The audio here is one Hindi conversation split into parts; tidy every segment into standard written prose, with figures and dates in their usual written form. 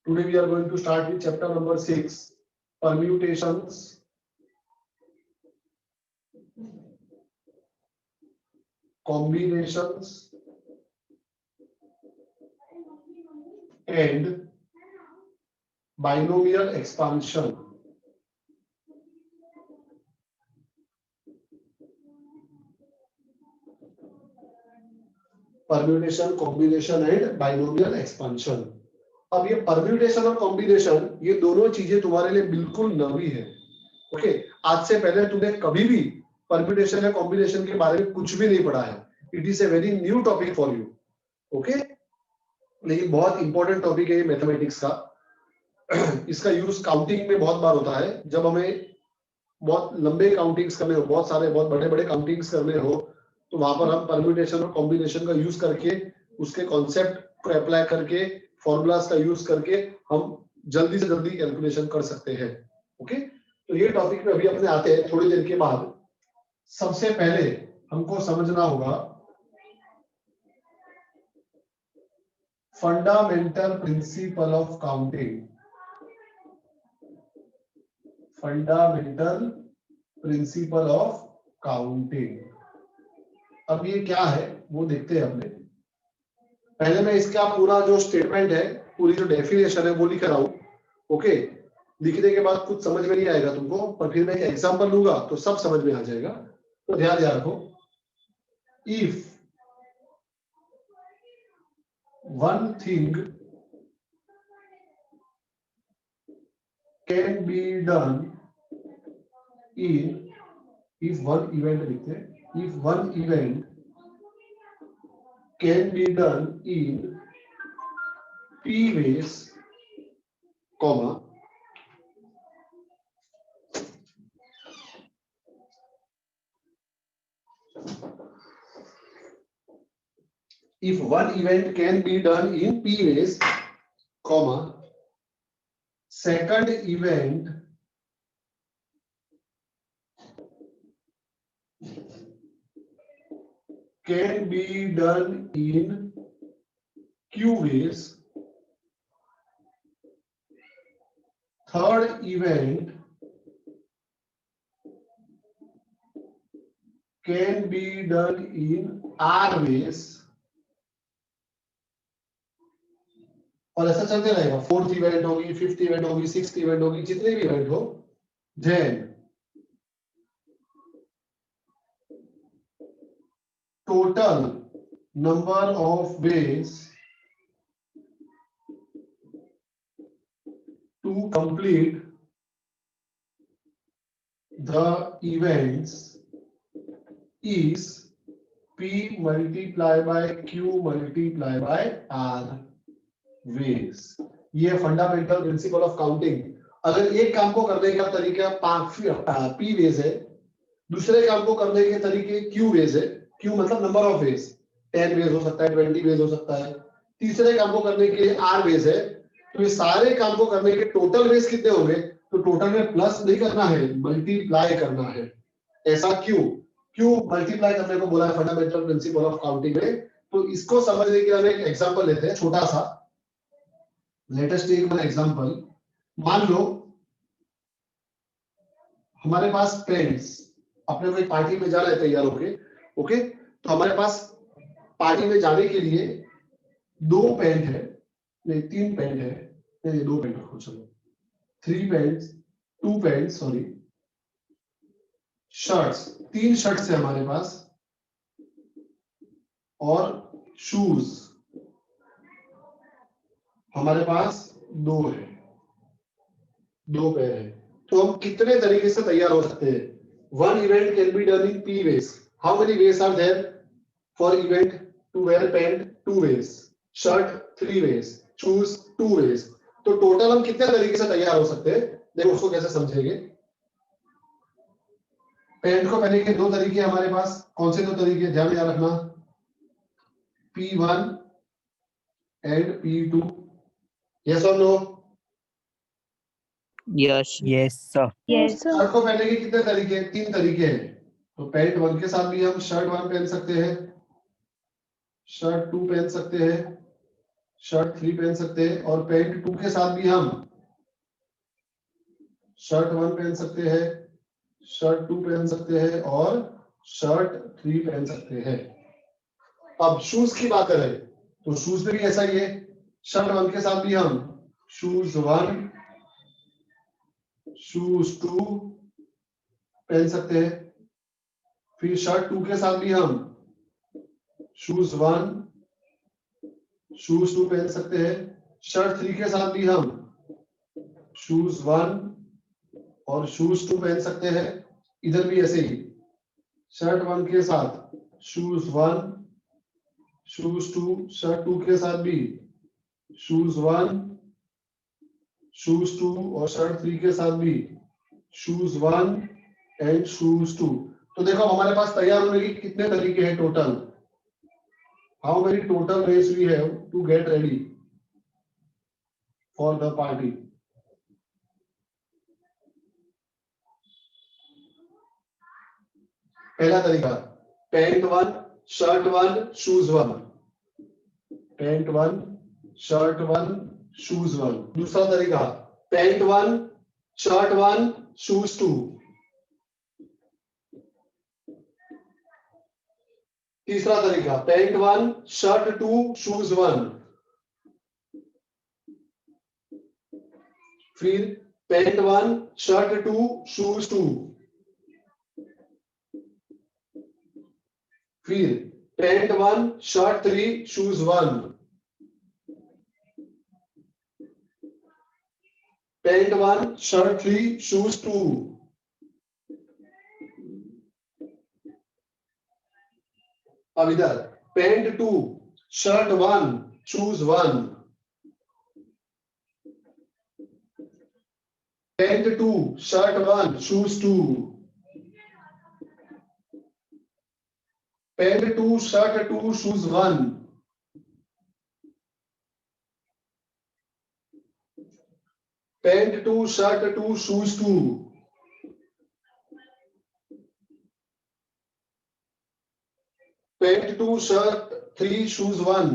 Today we are going to start with chapter number 6, permutations, combinations, and binomial expansion. Permutation, combination and binomial expansion. अब ये परम्यूटेशन और कॉम्बिनेशन ये दोनों चीजें तुम्हारे लिए बिल्कुल नवी है। ओके, आज से पहले तुमने कभी भी परम्यूटेशन या कॉम्बिनेशन के बारे में कुछ भी नहीं पढ़ा है। It is a very new topic for you. Okay, लेकिन बहुत इंपॉर्टेंट टॉपिक है ये मैथमेटिक्स का। इसका यूज काउंटिंग में बहुत बार होता है। जब हमें बहुत लंबे काउंटिंग्स करने हो, बहुत सारे बहुत बड़े बड़े काउंटिंग्स करने हो, तो वहां पर हम परम्यूटेशन और कॉम्बिनेशन का यूज करके उसके कॉन्सेप्ट को अप्लाई करके फॉर्मूलाज का यूज करके हम जल्दी से जल्दी कैलकुलेशन कर सकते हैं। ओके, तो ये टॉपिक में अभी अपने आते हैं थोड़ी देर के बाद। सबसे पहले हमको समझना होगा fundamental principle of counting. Fundamental principle of counting, अब ये क्या है वो देखते हैं अपने। पहले मैं इसका पूरा जो स्टेटमेंट है, पूरी जो डेफिनेशन है वो लिख रहा हूं। ओके, लिखने के बाद कुछ समझ में नहीं आएगा तुमको, पर फिर मैं एक एग्जांपल लूंगा तो सब समझ में आ जाएगा। तो ध्यान रखो, if one thing can be done in, if one event लिखते हैं, if one event can be done in p ways, comma, if one event can be done in p ways, comma, second event can be done in q ways, third event can be done in r ways, और ऐसा चलते रहेगा। फोर्थ इवेंट होगी, फिफ्थ इवेंट होगी, सिक्स्थ इवेंट होगी, जितने भी इवेंट हो, then total number of ways to complete the events is p multiply by q multiply by r ways। ये फंडामेंटल प्रिंसिपल ऑफ काउंटिंग। अगर एक काम को करने का तरीका p वेज है, दूसरे काम को करने के तरीके q वेज है, q मतलब नंबर ऑफ वेज, 10 वेज हो सकता है, 20 वेज हो सकता है, तीसरे काम को करने के लिए r वेज है, तो ये सारे काम को करने के टोटल वेज कितने होंगे? तो टोटल में प्लस नहीं करना है, मल्टीप्लाई करना है। ऐसा क्यों मल्टीप्लाई करने को बोला है फंडामेंटल प्रिंसिपल ऑफ काउंटिंग में। तो इसको समझने के लिए हम एक एग्जांपल लेते हैं छोटा सा। Latest tech one example. मान लो हमारे पास पेन्स, अपने को एक पार्टी में जाना है तैयार होके। ओके, तो हमारे पास पार्टी में जाने के लिए 2 पेन है, नहीं 3 पेन है, नहीं 2 पेन रखो, चलो 3 pens, 2 pens, sorry, shirts, 3 shirts है हमारे पास, और शूज हमारे पास 2 है, 2 पेयर है। तो हम कितने तरीके से तैयार हो सकते हैं? One event can be done in p ways. How many ways are there for event to wear pant? 2 ways. Shirt 3 ways. Shoes 2 ways. तो टोटल हम कितने तरीके से तैयार हो सकते हैं? देखो उसको कैसे समझेंगे। पैंट को पहनने के 2 तरीके हमारे पास। कौन से 2 तरीके? ध्यान रखना, P1 एंड P2। यस और नो? Yes sir. शर्ट को पहनने के कितने तरीके? 3 तरीके हैं। तो पैंट 1 के साथ भी हम शर्ट 1 पहन सकते हैं, शर्ट 2 पहन सकते हैं, शर्ट 3 पहन सकते हैं और पैंट 2 के साथ भी हम शर्ट 1 पहन सकते हैं, शर्ट 2 पहन सकते हैं और शर्ट 3 पहन सकते हैं। अब शूज की बात करें तो शूज में भी ऐसा ही है, शर्ट 1 के साथ भी हम शूज 1, शूज 2 पहन सकते हैं, फिर शर्ट 2 के साथ भी हम शूज 1, शूज 2 पहन सकते हैं, शर्ट 3 के साथ भी हम शूज 1 और शूज 2 पहन सकते हैं। इधर भी ऐसे ही, शर्ट 1 के साथ शूज 1, शूज 2, शर्ट 2 के साथ भी शूज 1, शूज 2 और शर्ट 3 के साथ भी शूज 1 एंड शूज 2। तो देखो हमारे पास तैयार होने की कितने तरीके हैं total, how many total ways we have to get ready for the party. पहला तरीका, pant 1, shirt 1, shoes 1, pant 1, shirt 1, shoes 1। दूसरा तरीका, पैंट 1, शर्ट 1, शूज 2। तीसरा तरीका, पैंट 1, शर्ट 2, शूज 1। फिर पैंट 1, शर्ट 2, शूज 2। फिर pant 1, shirt 3, shoes 1। Pant 1, shirt 3, shoes 2। अब इधर pant 2, shirt 1, shoes 1। Pant 2, shirt 1, shoes 2। Pant 2, shirt 2, shoes 1। Pant 2, shirt 2, shoes 2। Pant 2, shirt 3, shoes 1।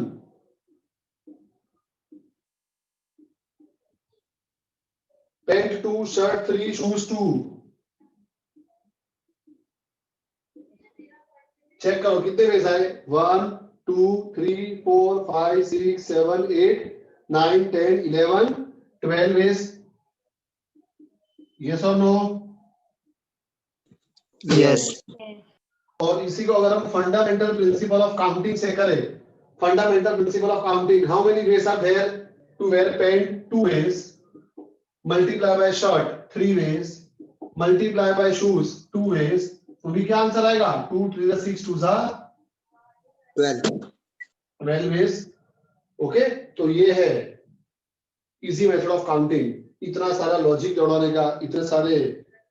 Pant 2, shirt 3, shoes 2। Check करो कितने वेज आए, 1 2 3 4 5 6 7 8 9 10 11 12 वेज। यस और नो? Yes. और इसी को अगर हम फंडामेंटल प्रिंसिपल ऑफ काउंटिंग से करें, fundamental principle of counting, how many ways are there to wear pant? 2 ways, multiply by shirt 3 ways, multiply by shoes 2 ways. तो भी क्या आंसर आएगा? 2 3 6 2 12 वेज। ओके, तो ये है इजी मेथड ऑफ काउंटिंग। इतना सारा लॉजिक जोड़ने का, इतने सारे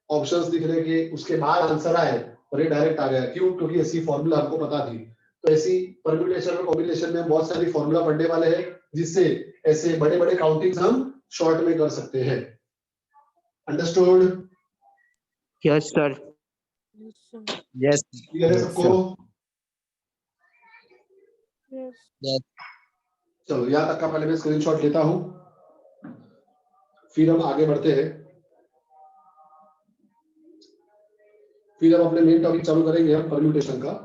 ऑप्शंस दिखने के, उसके बाद आंसर आए और ये डायरेक्ट आ गया। क्यों? क्योंकि ऐसी फॉर्मूला हमको पता थी। तो ऐसी परम्यूटेशन और कॉम्बिनेशन में बहुत सारी फॉर्मूला पढ़ने वाले हैं, जिससे ऐसे बड़े बड़े काउंटिंग्स हम शॉर्ट में कर सकते हैं। Understood? Yes, sir. Yes. Clear है सबको? Yes. चलो यहाँ तक का पहले मैं स्क्रीनशॉट लेता हूं, फिर हम आगे बढ़ते हैं, फिर हम अपने मेन टॉपिक चालू करेंगे हम परम्यूटेशन का।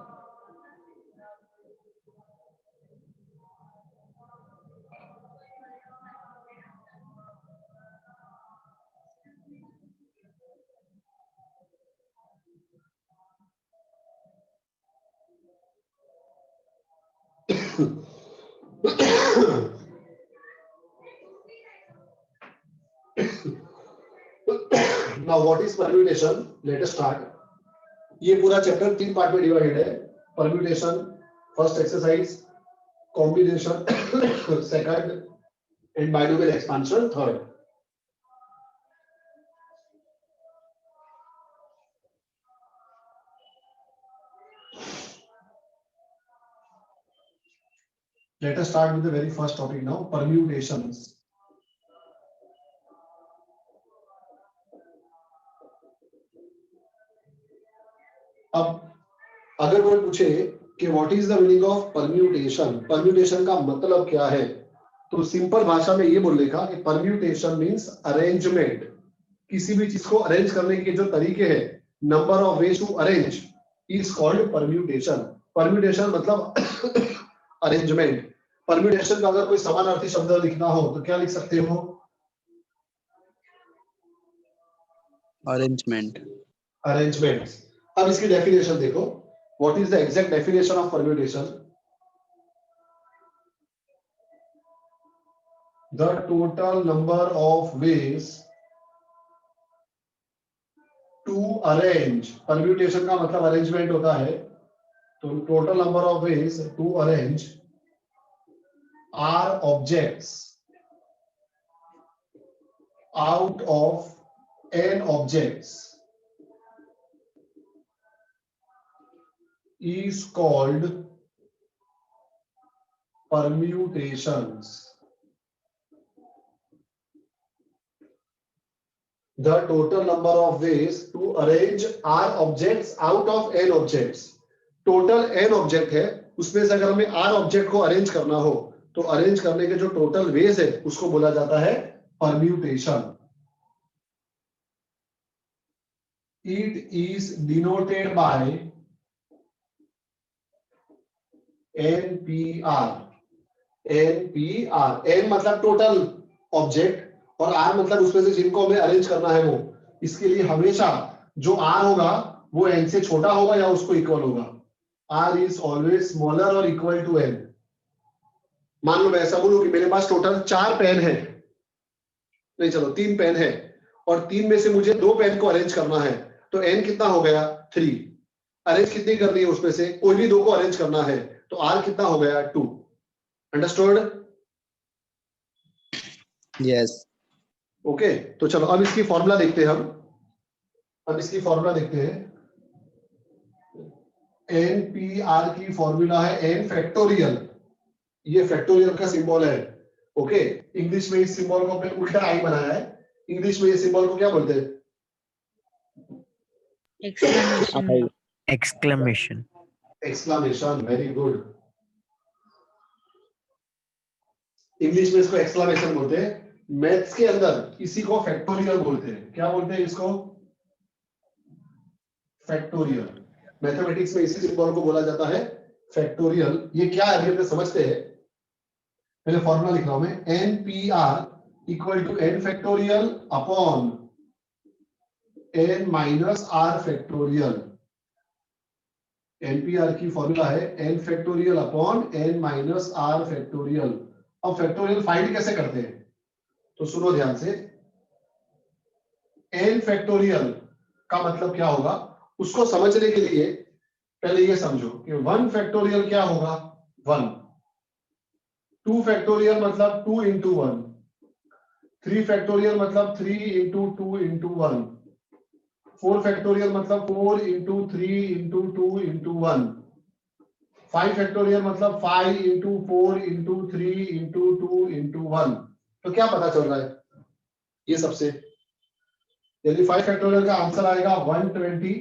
Now what is permutation? Let us start. ये पूरा चैप्टर 3 पार्ट में डिवाइडेड है। Permutation first exercise, combination second and binomial expansion third. Let us start with the very first topic now, permutations. अब अगर कोई पूछे कि what is the meaning of permutation, permutation का मतलब क्या है, तो सिंपल भाषा में ये बोलने का कि परम्यूटेशन मींस अरेंजमेंट, किसी भी चीज को अरेंज करने के जो तरीके हैं, number of ways to arrange is called permutation. Permutation मतलब अरेंजमेंट। परम्यूटेशन का अगर कोई समानार्थी शब्द लिखना हो तो क्या लिख सकते हो? Arrangement. अरेंजमेंट। अब इसकी डेफिनेशन देखो, what is the exact definition of permutation? The total number of ways to arrange. Permutation का मतलब अरेंजमेंट होता है, तो total number of ways to arrange r objects out of n objects is called permutations. The total number of ways to arrange r objects out of n objects. Total n object है, उसमें से अगर हमें r ऑब्जेक्ट को अरेंज करना हो तो अरेंज करने के जो टोटल वेज है उसको बोला जाता है permutation. It is denoted by NPR. NPR, N मतलब टोटल ऑब्जेक्ट और R मतलब उसमें से जिनको हमें अरेंज करना है वो। इसके लिए हमेशा जो R होगा वो N से छोटा होगा या उसको इक्वल होगा। R is always smaller or equal to N. मान लो मैं ऐसा बोलूं कि मेरे पास टोटल 4 पेन है, नहीं चलो 3 पेन है, और 3 में से मुझे 2 पेन को अरेंज करना है, तो N कितना हो गया? 3। अरेंज कितनी करनी है उसमें से? कोई भी 2 को अरेंज करना है, तो R कितना हो गया? 2। अंडरस्टूड? Yes. ओके, तो चलो अब इसकी फॉर्मूला देखते हैं हम। अब इसकी फॉर्मूला देखते हैं। NPR की फॉर्मूला है n फैक्टोरियल। ये फैक्टोरियल का सिंबल है। ओके, इंग्लिश में इस सिंबल को हमने उल्टा आई बनाया है। इंग्लिश में ये सिंबल को क्या बोलते हैं? Exclamation. Exclamation. Exclamation. Very good. English में इसको एक्सक्लेमेशन बोलते हैं। मैथ्स के अंदर इसी को फैक्टोरियल बोलते हैं। क्या बोलते हैं इसको? फैक्टोरियल। मैथमेटिक्स में इसी सिंबल को बोला जाता है फैक्टोरियल। ये क्या है अभी समझते हैं। पहले फॉर्मूला लिख रहा हूं मैं, NPR equal to n factorial upon n minus r factorial. NPR की फॉर्मूला है n factorial upon n minus r factorial. अब फैक्टोरियल फाइंड कैसे करते हैं? तो सुनो ध्यान से। n फैक्टोरियल का मतलब क्या होगा उसको समझने के लिए पहले ये समझो कि 1 फैक्टोरियल क्या होगा? 1। 2 फैक्टोरियल मतलब 2 इंटू 1। 3 फैक्टोरियल मतलब 3 इंटू 2 इंटू 1। 4 फैक्टोरियल मतलब 4 इंटू 3 इंटू 2 इंटू 1। 5 फैक्टोरियल मतलब 5 इंटू 4 इंटू 3 इंटू 2 इंटू 1। तो क्या पता चल रहा है ये सबसे? यदि 5 फैक्टोरियल का आंसर आएगा 120,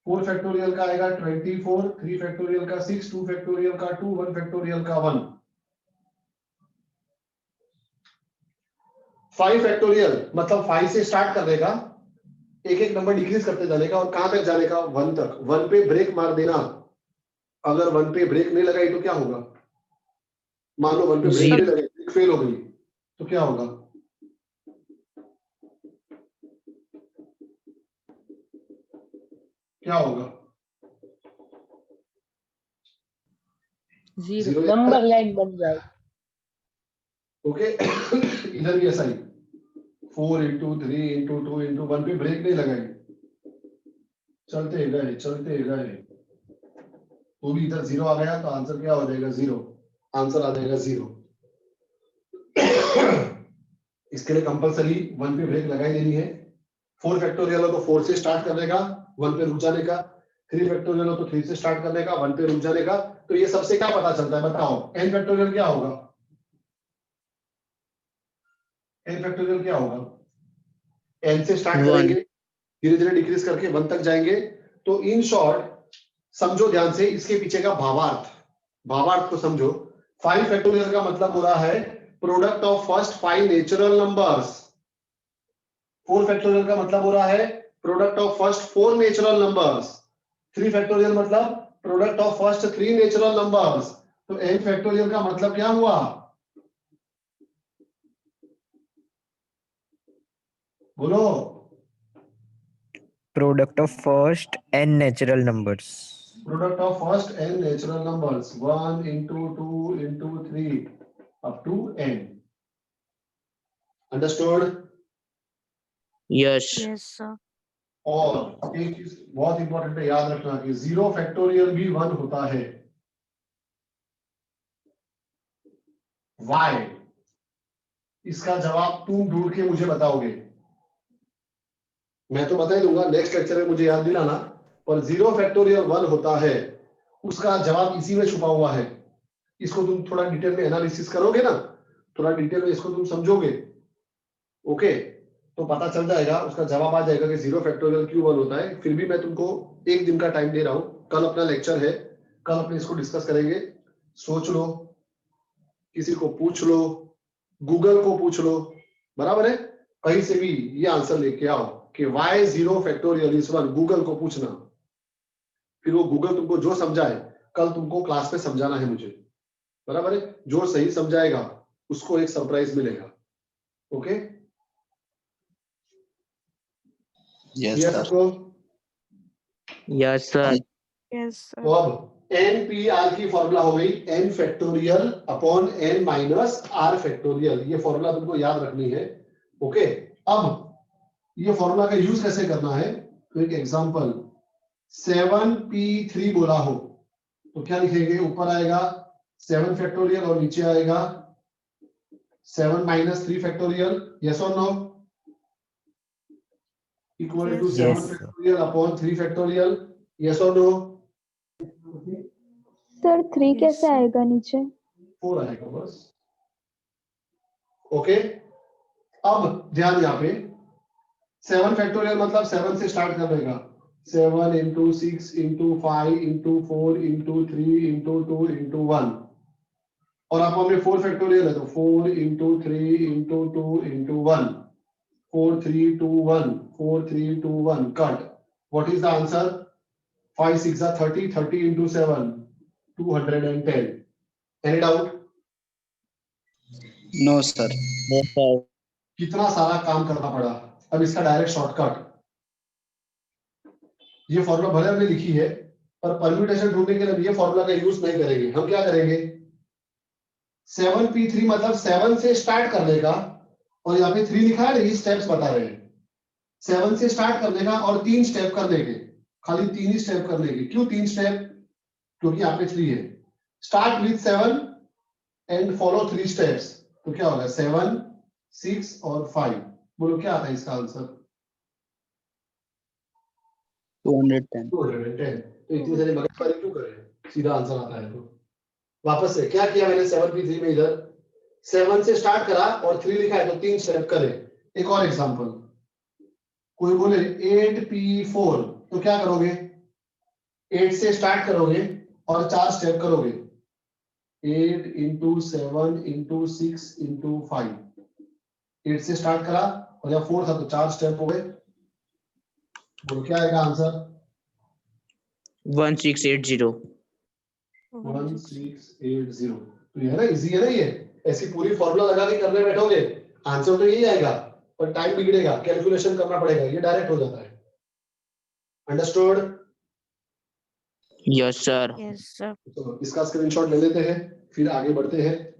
4 फैक्टोरियल का आएगा 24, 3 फैक्टोरियल का 6, 2 फैक्टोरियल का 2, 1 फैक्टोरियल का 1। 5 फैक्टोरियल मतलब 5 से स्टार्ट करने का, एक एक नंबर डिक्रीज करते जाने का और कहां तक जाने का? 1 तक। 1 पे ब्रेक मार देना। अगर 1 पे ब्रेक नहीं लगाई तो क्या होगा? मान लो 1 पे ब्रेक नहीं लगाई, फेल हो गई, तो क्या होगा? क्या होगा? Zero. नंबर लाइन बन जाए। ओके, इधर भी ऐसा ही 4 इंटू 3 इंटू 2 इंटू 1 पे ब्रेक नहीं लगाई, चलते गए चलते गए, वो भी इधर 0 आ गया तो आंसर क्या हो जाएगा? 0। आंसर आ जाएगा 0। इसके लिए कंपलसरी 1 पे ब्रेक लगाई देनी है। 4 फैक्टोरियल हो तो 4 से स्टार्ट करने का, 1 पे रुक जाने का। 3 फैक्टोरियल हो तो 3 से स्टार्ट करने का, 1 पे रुक जाने का। तो ये सबसे क्या पता चलता है बताओ? n फैक्टोरियल क्या होगा? n फैक्टोरियल क्या होगा? n से स्टार्ट करेंगे, धीरे धीरे डिक्रीज करके 1 तक जाएंगे। तो इन शॉर्ट समझो ध्यान से इसके पीछे का भावार्थ। भावार्थ को समझो। 5 फैक्टोरियल का मतलब हो रहा है product of first 5 natural numbers. 4 factorial का मतलब हो रहा है product of first 4 natural numbers. 3 factorial मतलब product of first 3 natural numbers. तो n फैक्टोरियल का मतलब क्या हुआ? बोलो। Product of first n natural numbers. Product of first n natural numbers 1 into 2 into 3 up to n। Understood? Yes. Yes, sir. और एक चीज बहुत इंपॉर्टेंट है, याद रखना कि 0 फैक्टोरियल भी 1 होता है। Why? इसका जवाब तुम ढूंढ के मुझे बताओगे। मैं तो बता ही दूंगा, नेक्स्ट लेक्चर में मुझे याद दिलाना। पर 0 फैक्टोरियल 1 होता है, उसका जवाब इसी में छुपा हुआ है। इसको तुम थोड़ा डिटेल में एनालिसिस करोगे ना, थोड़ा डिटेल में इसको तुम समझोगे, ओके, तो पता चल जाएगा, उसका जवाब आ जाएगा कि 0 फैक्टोरियल क्यों 1 होता है। फिर भी मैं तुमको एक दिन का टाइम दे रहा हूं, कल अपना लेक्चर है, कल अपने इसको डिस्कस करेंगे। सोच लो, किसी को पूछ लो, गूगल को पूछ लो, बराबर है, कहीं से भी ये आंसर लेके आओ कि वाई 0 फैक्टोरियल इज 1। गूगल को पूछना, फिर वो गूगल तुमको जो समझाए कल तुमको क्लास में समझाना है मुझे, बराबर है। जो सही समझाएगा उसको एक सरप्राइज मिलेगा, ओके। Yes, ये sir. सबको Yes, sir. Yes, sir. तो अब एन पी आर की फॉर्मूला हो गई n factorial upon n minus r factorial. ये फॉर्मूला तुमको याद रखनी है, ओके। अब ये फॉर्मूला का यूज कैसे करना है, तो एक एग्जांपल 7p3 बोला हो तो क्या लिखेंगे, ऊपर आएगा 7 फैक्टोरियल और नीचे आएगा 7 माइनस 3 फैक्टोरियल। यस और no? Equal to Yes, 7 Yes. Factorial upon 3 factorial. Yes और नो? सर 3 Yes, कैसे sir. आएगा नीचे? 4 आएगा बस, ओके। अब ध्यान यहाँ पे 7 फैक्टोरियल मतलब 7 से स्टार्ट कर देगा, 7 into 6 into 5 into 4 into 3 into 2 into 1। और आप हमें 4 फैक्टोरियल है तो 4 into 3 into 2 into 1, 4 3 2 1, 4 3 2 1 cut. What is the answer? 5 6 30, 30 into 7 210। Any doubt? No, sir. Yes, sir. कितना सारा काम करना पड़ा। अब इसका डायरेक्ट शॉर्टकट, ये फॉर्मूला भले हमने लिखी है पर परम्यूटेशन ढूंढने के लिए ये फॉर्मूला का यूज नहीं करेंगे। हम क्या करेंगे, 7p3 मतलब 7 से स्टार्ट करने का, और यहाँ पे 3 लिखा है, ये स्टेप्स बता रहे हैं। 7 से स्टार्ट करने का और 3 स्टेप करने के, खाली 3 ही स्टेप करने के। क्यों 3 स्टेप? क्योंकि यहाँ पे 3 है। Start with 7 and follow 3 steps, तो क्या होगा 7 6 और 5। बोलो क्या आता है इसका आंसर? 210. 210। तो इतनी सारी मगजमारी क्यों करें, सीधा आंसर आता है। तो वापस से क्या किया मैंने 7p3 में, इधर 7 से स्टार्ट करा और 3 लिखा है तो 3 स्टेप करे। एक और एग्जांपल, कोई बोले 8p4 तो क्या करोगे, 8 से स्टार्ट करोगे और 4 स्टेप करोगे, 8 इंटू 7 इंटू 6 इंटू 5। 8 से स्टार्ट करा और या 4 था तो 4 स्टेप हो गए। बोलो क्या आएगा आंसर? 1680. 1680। तो ये है ना, इजी है ना ये। ऐसी पूरी फॉर्मूला लगा के करने बैठोगे आंसर तो यही आएगा, पर टाइम बिगड़ेगा, कैलकुलेशन करना पड़ेगा। ये डायरेक्ट हो जाता है। Understood? Yes, sir. Yes, sir. तो इसका स्क्रीनशॉट ले लेते हैं, फिर आगे बढ़ते हैं।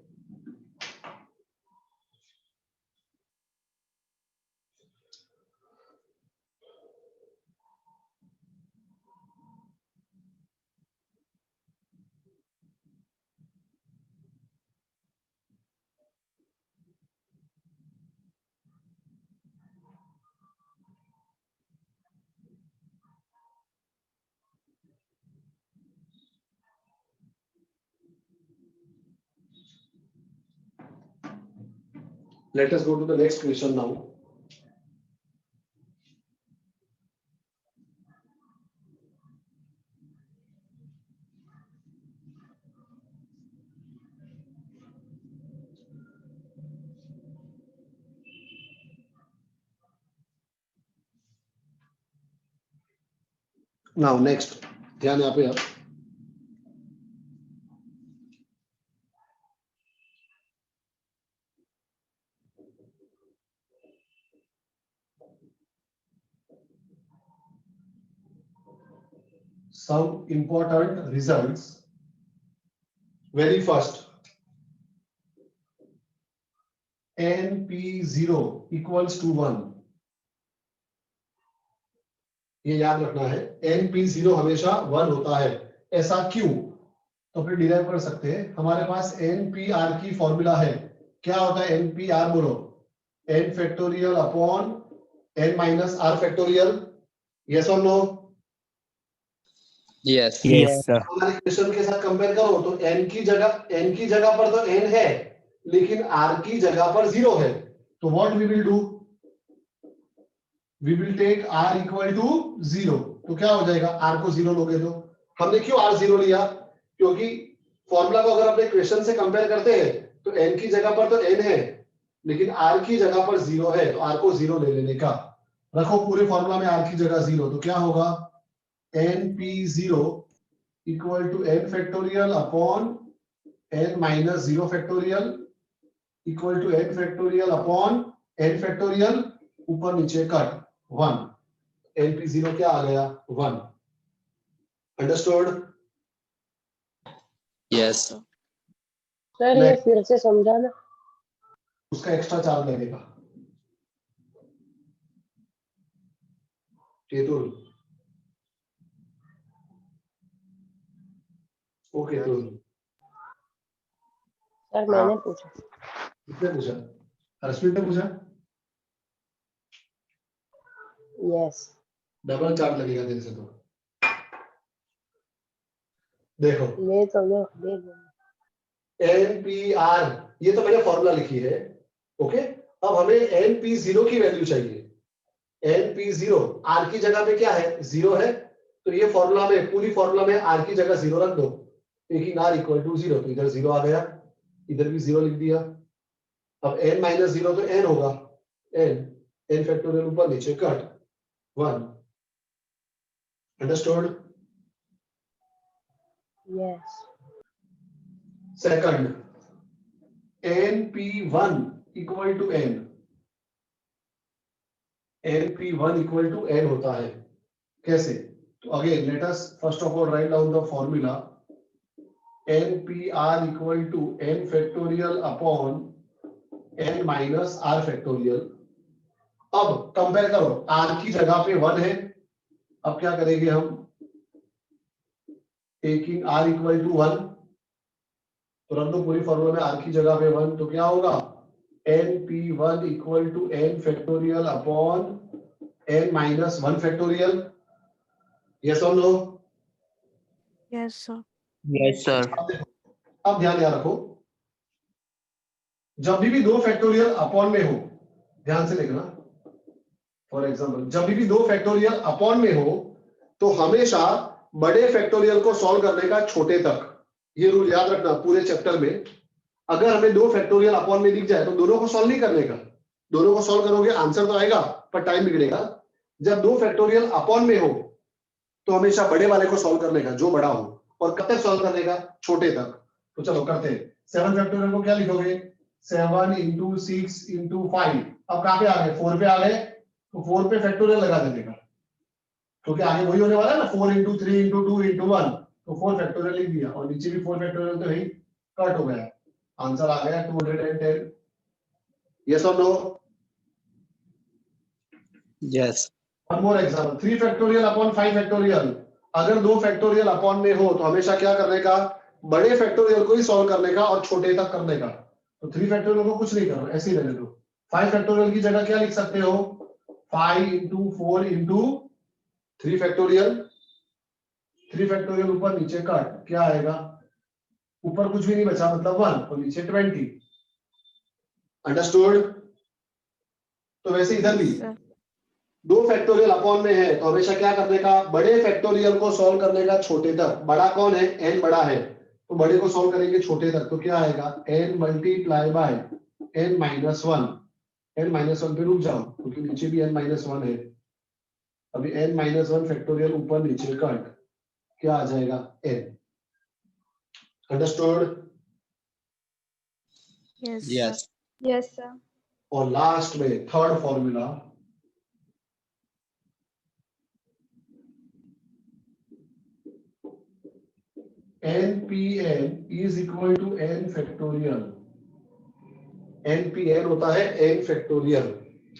Let us go to the next question now. Now next, ध्यान यहाँ पे अब some important results. Very first, NP0 equals to 1. ये याद रखना है, NP0 हमेशा 1 होता है। ऐसा क्यों? तो फिर डिराइव कर सकते हैं। हमारे पास NPR की फॉर्मूला है। क्या होता है NPR? बोलो, n factorial upon n minus r factorial. Yes और नो? Yes, Yes. sir. हमारे क्वेश्चन के साथ कंपेयर करो तो n की जगह पर तो n है, लेकिन r की जगह पर 0 है। तो what we will do? We will take r equal to 0। तो क्या हो जाएगा? r को 0 लोगे तो हमने क्यों r 0 लिया? क्योंकि फॉर्मूला को अगर अपने क्वेश्चन से कंपेयर करते हैं तो n की जगह पर तो n है, लेकिन r की जगह पर 0 है, तो r को 0 ले लेने का। रखो पूरे फॉर्मूला में r की जगह 0, तो क्या होगा? NP0 equal to n factorial upon n minus 0 factorial equal to n factorial upon n factorial, ऊपर नीचे कट 1। NP0 क्या आ गया? 1। अंडरस्टूड? Yes. सर ये फिर से समझाना। उसका एक्स्ट्रा चार्ज लगेगा। केतुल, ओके केतुल, सर मैंने पूछा। किसने पूछा? हर्षमीत ने पूछा। यस। डबल चार्ज लगेगा तेरे से तो। देखो ले तो लो, दे दो। NPR, ये तो मैंने फॉर्मूला लिखी है। ओके, अब हमें NP0 की वैल्यू चाहिए। NP0 R की जगह पे क्या है? 0 है। तो ये फॉर्मूला में, पूरी फॉर्मूला में R की जगह 0 रख दो, लेकिन R इक्वल टू 0। तो इधर 0 आ गया, इधर भी 0 लिख दिया। अब n माइनस 0 तो n होगा, n फैक्टोरियल ऊपर नीचे cut 1। Understood? Yes. Second, NP1 equal to n। NP1 equal to n होता है। कैसे? तो again let us first of all write down the formula. NPR equal to n factorial upon n minus r factorial. अब कंपेयर करो, r की जगह पे 1 है। अब क्या करेंगे हम? टेकिंग r इक्वल टू 1, तो रख दो पूरी फॉर्मूला में r की जगह पे 1। तो क्या होगा? NP1 equal to n factorial upon n minus 1 factorial. Yes और no? Yes, sir. Yes, sir. अब ध्यान याद रखो, जब भी दो फैक्टोरियल अपॉन में हो, ध्यान से देखना। फॉर एग्जांपल, जब भी दो फैक्टोरियल अपॉन में हो तो हमेशा बड़े फैक्टोरियल को सॉल्व करने का छोटे तक। ये रूल याद रखना पूरे चैप्टर में। अगर हमें दो फैक्टोरियल अपॉन में दिख जाए तो दोनों को सॉल्व नहीं करने का। दोनों को सॉल्व करोगे आंसर तो आएगा, पर टाइम बिगड़ेगा। जब दो फैक्टोरियल अपॉन में हो तो हमेशा बड़े वाले को सॉल्व करने का, जो बड़ा हो, और कब तक सॉल्व करने का? छोटे तक। तो चलो करते हैं। 7 फैक्टोरियल को क्या लिखोगे? 7 इंटू 6 इंटू 5। अब कहां पे आ गए? 4 पे आ गए, तो 4 पे फैक्टोरियल लगा देने का, क्योंकि आगे वही होने वाला है ना। 4 इंटू 3 इंटू 2 इंटू 1, तो 4 फैक्टोरियल लिख दिया, और नीचे भी 4 फैक्टोरियल तो ही कट हो गया। आंसर आ गया 210। यस और no? Yes. One more example, 3 factorial upon 5 factorial. अगर दो फैक्टोरियल अपॉन में हो तो हमेशा क्या करने का? बड़े फैक्टोरियल को ही सॉल्व करने का और छोटे तक करने का। तो 3 फैक्टोरियल को कुछ नहीं करना, ऐसे ही रहने दो। 5 फैक्टोरियल की जगह क्या लिख सकते हो? 5 इंटू 4 इंटू 3 फैक्टोरियल। 3 फैक्टोरियल ऊपर नीचे कट, क्या आएगा? ऊपर कुछ भी नहीं बचा, मतलब 1, और नीचे 20। अंडरस्टूड? तो वैसे इधर भी Yes, sir. दो फैक्टोरियल अपॉन में है तो हमेशा क्या करने का? बड़े फैक्टोरियल को सॉल्व करने का छोटे तक। बड़ा कौन है? n बड़ा है, तो बड़े को सॉल्व करेंगे छोटे तक। तो क्या आएगा? n multiply by n minus 1। n minus 1 पे रुक जाओ, क्योंकि नीचे भी n माइनस 1 है। अभी n माइनस वन फैक्टोरियल ऊपर नीचे कट, क्या आ जाएगा n। Understood? Yes, sir. Yes. Yes, sir. और लास्ट में third formula, npn is equal to n factorial. npn होता है n फैक्टोरियल,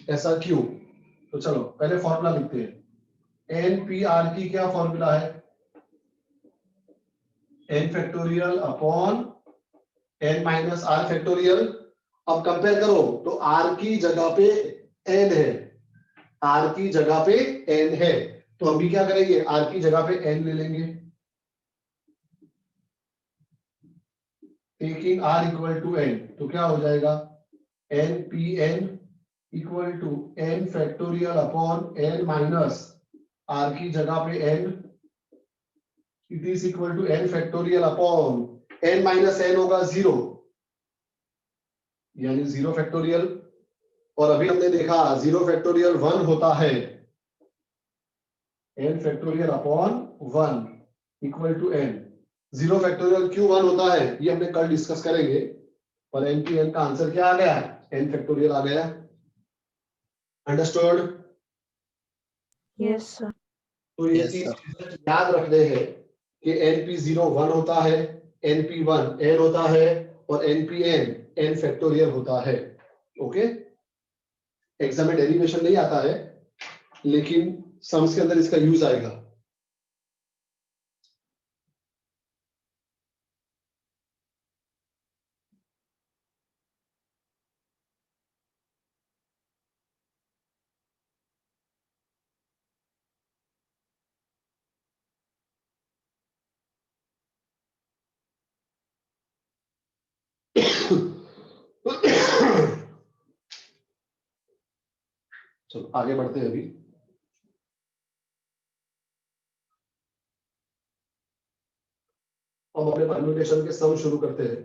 ऐसा क्यों? तो चलो पहले फॉर्मूला लिखते हैं। npr की क्या फॉर्मूला है? n factorial upon n minus r factorial. अब कंपेयर करो तो r की जगह पे n है, r की जगह पे n है, तो हम भी क्या करेंगे, r की जगह पे n ले लेंगे, taking r equal to n। तो क्या हो जाएगा, npn equal to n factorial upon n minus r की जगह पे n, it is equal to n factorial upon n minus n होगा 0, यानी 0 फैक्टोरियल। और अभी हमने देखा 0 फैक्टोरियल 1 होता है, n factorial upon 1 equal to n। 0 factorial क्यों 1 होता है ये हमने कल डिस्कस करेंगे, पर npn का आंसर क्या आ गया, n फैक्टोरियल आ गया। अंडरस्टूड? Yes, sir. तो ये Yes, तीन sir. चीजें याद रखने हैं कि np0 1 होता है, np1 n होता है और npn n फैक्टोरियल होता है। ओके, एग्जाम में डेरिवेशन नहीं आता है, लेकिन सम्स के अंदर इसका यूज आएगा। चलो आगे बढ़ते हैं। अभी हम अपने परम्यूटेशन के सम शुरू करते हैं।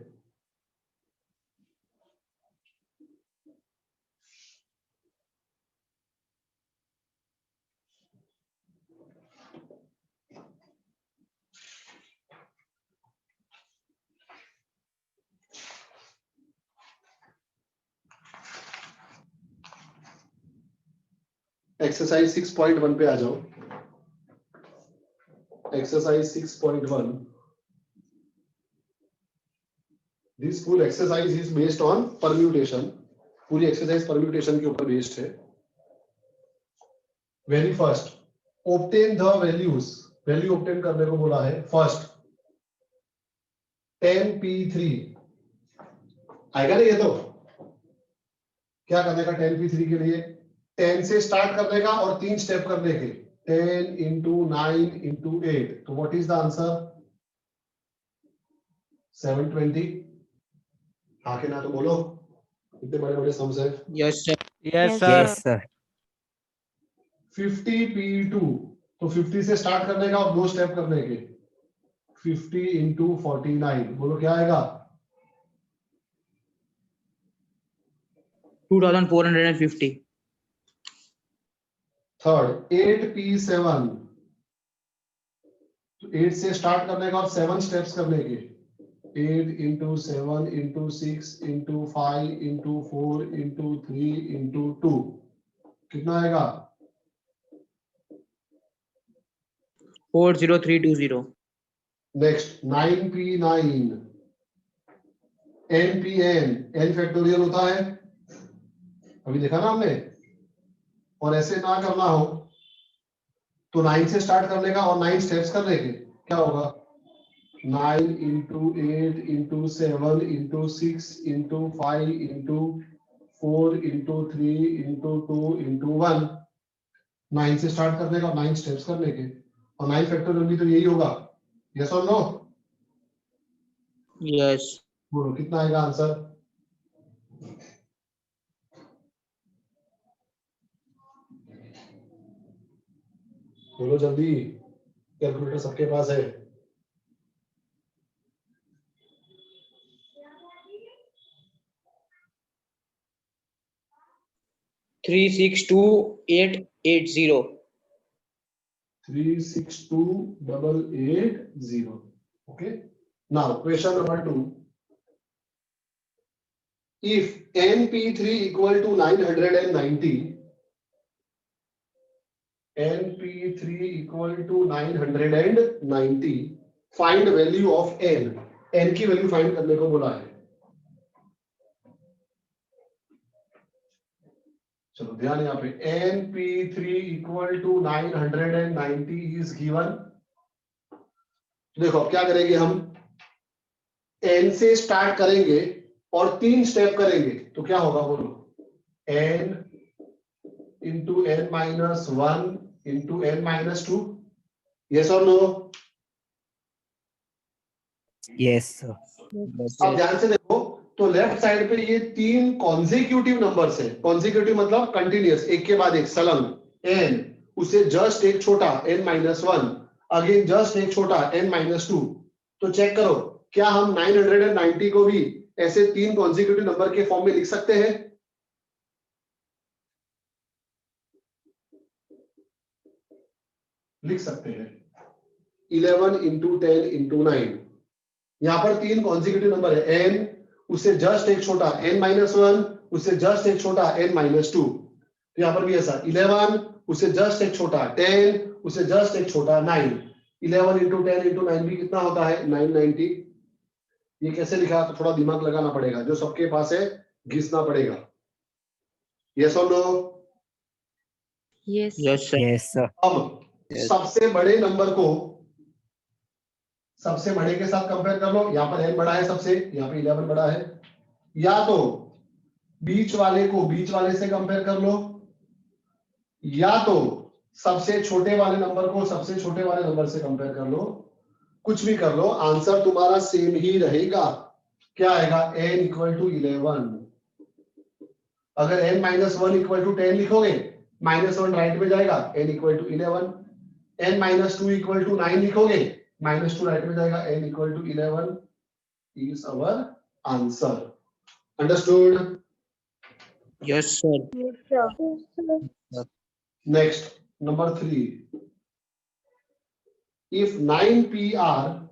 एक्सरसाइज 6.1 पे आ जाओ। Exercise 6.1, this full exercise is based on permutation. पूरी एक्सरसाइज परम्यूटेशन के ऊपर बेस्ड है। Very first, obtain the values, value obtain करने को बोला है। फर्स्ट 10p3 आएगा ना, ये तो क्या करने का 10p3 के लिए, 10 से स्टार्ट करने का और 3 स्टेप करने के, 10 इंटू 9 इंटू 8, तो व्हाट इज द आंसर, 720। हाँ के ना तो बोलो, इतने बड़े बड़े सम्स है। Yes, sir. Yes, Yes, sir. sir. 50p2, तो 50 से स्टार्ट करने का और 2 स्टेप करने के, 50 इंटू 49, बोलो क्या आएगा, 2450. थर्ड 8p7, तो 8 से स्टार्ट करने का और 7 स्टेप्स करने के, 8 into 7 into 6 into 5 into 4 into 3 into 2, कितना आएगा, 40320. Next 9p9, npn, n factorial होता है, अभी देखा ना हमने। और ऐसे ना करना हो तो 9 से स्टार्ट करने का और 9 स्टेप्स करने के, क्या होगा, 9 into 8 into 7 into 6 into 5 into 4 into 3 into 2 into 1, 9 से स्टार्ट करने का और 9 स्टेप्स करने के, और 9 फैक्टोरियल भी तो यही होगा। यस और नो? Yes. बोलो कितना आएगा आंसर, बोलो जल्दी, कैलकुलेटर सबके पास है। Three six two eight eight zero. 362880. Okay. Now question number 2. If NP3 equal to 990, NP3 equal to 990, find value of n. n की वैल्यू फाइंड करने को बोला है। चलो ध्यान यहाँ पे NP3 equal to 990 is given। देखो अब क्या करेंगे हम, n से स्टार्ट करेंगे और 3 स्टेप करेंगे तो क्या होगा बोलो, n into n minus 1 into n minus 2, yes or no? Yes, sir. अब ध्यान से देखो तो लेफ्ट साइड पे ये 3 कॉन्जिक्यूटिव नंबर्स है। कॉन्जिक्यूटिव मतलब कंटिन्यूअस, एक के बाद एक संलग्न। n उससे जस्ट एक छोटा n minus 1, अगेन जस्ट एक छोटा n minus 2। तो चेक करो क्या हम 990 को भी ऐसे 3 कॉन्जिक्यूटिव नंबर के फॉर्म में लिख सकते हैं? लिख सकते हैं। 11 into 10 into 9, यहां पर 3 कॉन्जिक्यूटिव नंबर है। n उससे जस्ट एक छोटा n minus 1, उससे जस्ट एक छोटा n minus 2। तो यहां पर भी ऐसा 11 उससे जस्ट एक छोटा 10, उससे जस्ट एक छोटा 9। 11 into 10 into 9 भी कितना होता है 990। ये कैसे लिखा तो थोड़ा दिमाग लगाना पड़ेगा, जो सबके पास है घिसना पड़ेगा। यस और no? Yes. Yes, sir. Yes, sir. अब Yes. सबसे बड़े नंबर को सबसे बड़े के साथ कंपेयर कर लो। यहाँ पर n बड़ा है सबसे, यहाँ पे 11 बड़ा है। या तो बीच वाले को बीच वाले से कंपेयर कर लो, या तो सबसे छोटे वाले नंबर को सबसे छोटे वाले नंबर से कंपेयर कर लो। कुछ भी कर लो, आंसर तुम्हारा सेम ही रहेगा। क्या आएगा? n equal to 11। अगर n माइनस 1 इक्वल टू 10 लिखोगे, -1 राइट में जाएगा, n equal to 11। n minus 2 equal to 9 लिखोगे, -2 राइट में जाएगा, n equal to 11 is our answer. Understood? Yes, sir. Yes, sir. Next, number 3. If 9PR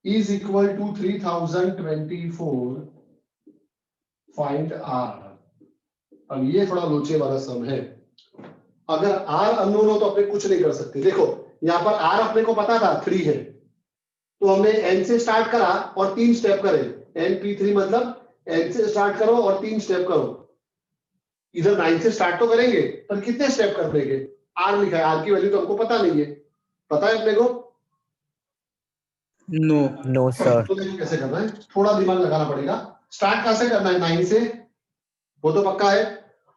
is equal to 3024, find R. अब ये थोड़ा लोचे वाला सम है। अगर R अननोन हो तो अपने कुछ नहीं कर सकते। देखो यहाँ पर R अपने को पता था 3 है, तो हमने n से स्टार्ट करा और 3 स्टेप करे। NP3 मतलब n से स्टार्ट करो और 3 स्टेप करो। इधर 9 से स्टार्ट तो करेंगे पर कितने स्टेप कर देंगे? R लिखा है, R की वैल्यू तो हमको पता नहीं है। पता है अपने को? No. No, sir. तो देखो कैसे करना है, थोड़ा दिमाग लगाना पड़ेगा। स्टार्ट कहां से करना है? 9 से, वो तो पक्का है।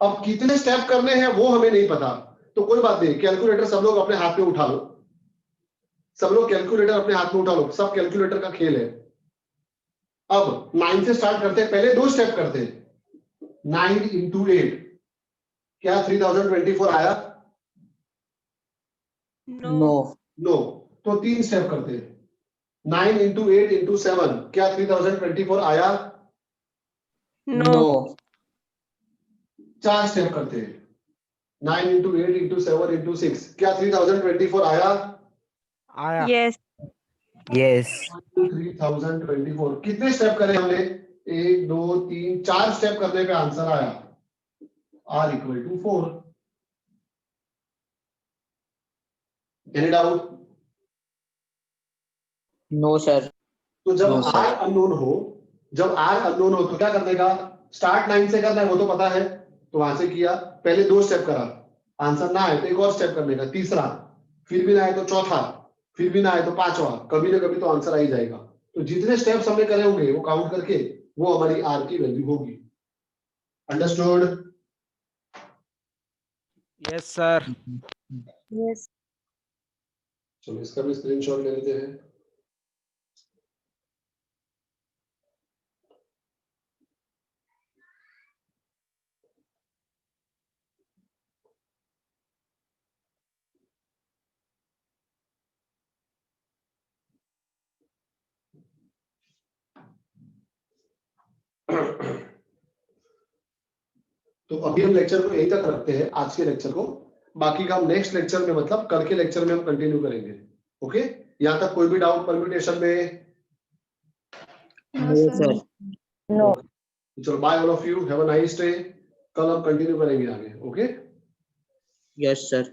अब कितने स्टेप करने हैं वो हमें नहीं पता, तो कोई बात नहीं, कैलकुलेटर सब लोग अपने हाथ में उठा लो। सब लोग कैलकुलेटर अपने हाथ में उठा लो, सब कैलकुलेटर का खेल है। अब 9 से स्टार्ट करते हैं, पहले 2 स्टेप करते हैं। 9 into 8, क्या 3024 आया? No. नो। तो 3 स्टेप करते हैं। 9 into 8 into 7, क्या 3024 आया? No. 4 स्टेप करते हैं। 9 into 8 into 7 into 6, क्या 3024 आया? Yes. Yes. 3024। कितने स्टेप करे हमने? 1 2 3 4 स्टेप करने पे आंसर आया, R equal to 4। Any doubt? No, sir. तो जब No, sir. R अननोन हो, जब R अननोन हो तो क्या करने का? स्टार्ट 9 से करना है, वो तो पता है, तो वहां से किया, पहले 2 स्टेप करा, आंसर ना आए तो एक और स्टेप करने का, तीसरा, फिर भी ना आए तो चौथा, फिर भी ना आए तो पांचवा, कभी ना कभी तो आंसर आ ही जाएगा। तो जितने स्टेप्स हमने करे होंगे वो काउंट करके वो हमारी R की वैल्यू होगी। अंडरस्टूड? Yes, sir. Yes. चलो इसका भी स्क्रीनशॉट ले लेते हैं। तो अभी हम लेक्चर को यहीं तक रखते हैं, आज के लेक्चर को। बाकी का हम नेक्स्ट लेक्चर में, मतलब कल के लेक्चर में हम कंटिन्यू करेंगे। ओके, यहाँ तक कोई भी डाउट परम्यूटेशन में? No, sir. No. चलो, bye all of you, have a nice day. कल हम कंटिन्यू करेंगे आगे। ओके। Yes, sir.